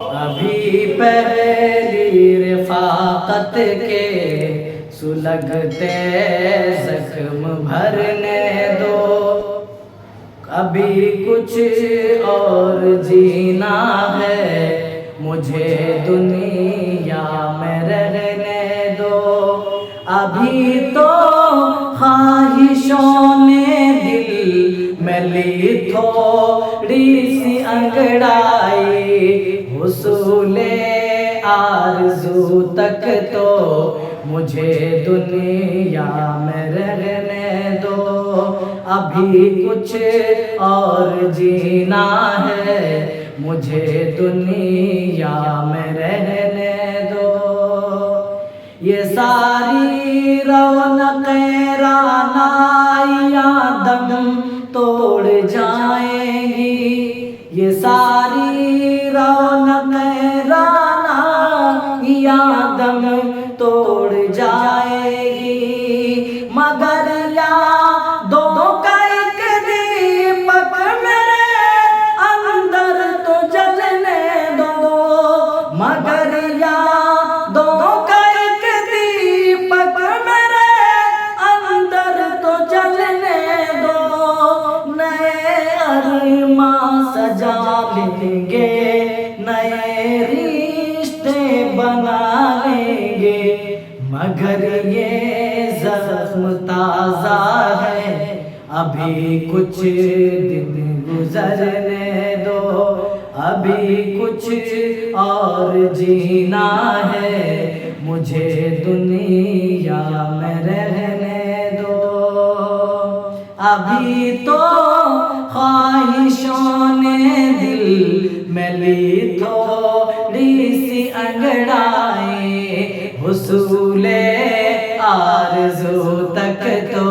अभी पहली रफ़ाक़त के सुलगते ज़ख्म भरने दो, अभी कुछ और जीना है मुझे दुनिया में रहने दो। अभी तो ख्वाहिशों ने दिल में ली थोड़ी सी अंगड़ाई, हुसूले आरज़ू तक तो मुझे दुनिया में रहने दो। अभी कुछ और जीना है मुझे दुनिया में रहने दो। ये सारी रौनक़ें रानाइयाँ दम तोड़ जाएंगी, ये सारी रौनक़ें रानाइयाँ दम तोड़ जाएगी, मगर यादों का एक दीपक मेरे अंदर तो जलने दो, मगर यादों का एक दीपक मेरे अंदर तो जलने दो। नए अरमां सजा लेंगे, नए रिश्ते बना लेंगे, मगर ये ज़ख्म ताज़ा है, अभी कुछ दिन गुज़रने दो। अभी कुछ और जीना है मुझे दुनिया में रहने दो। अभी तो ख्वाहिशों ने दिल में ली थोड़ी सी अंगड़ाई, हुसूले आरज़ू तक तो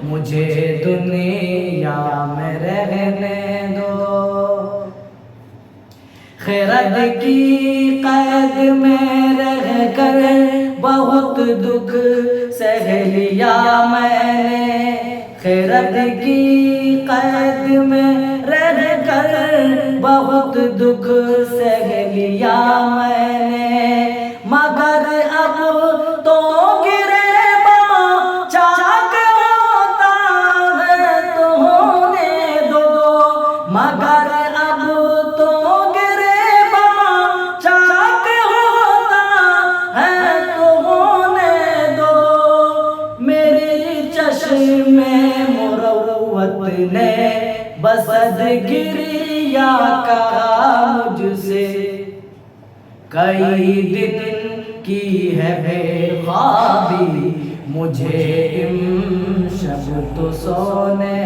मुझे दुनिया में रहने दो। खैरत की कैद में रह कर बहुत दुख सह लिया मैंने, खैरत की कैद में रह कर बहुत दुख सह लिया मैंने, मगर अब तो गिरबान चाक होता है तो होने दो, मगर अब तो गिरबान चाक होता है तो होने दो। मेरे चश्मे मुरव्वत ने बसदगिरिया कहा मुझसे, कई दिन की है बेख्वाबी मुझे शब तो सोने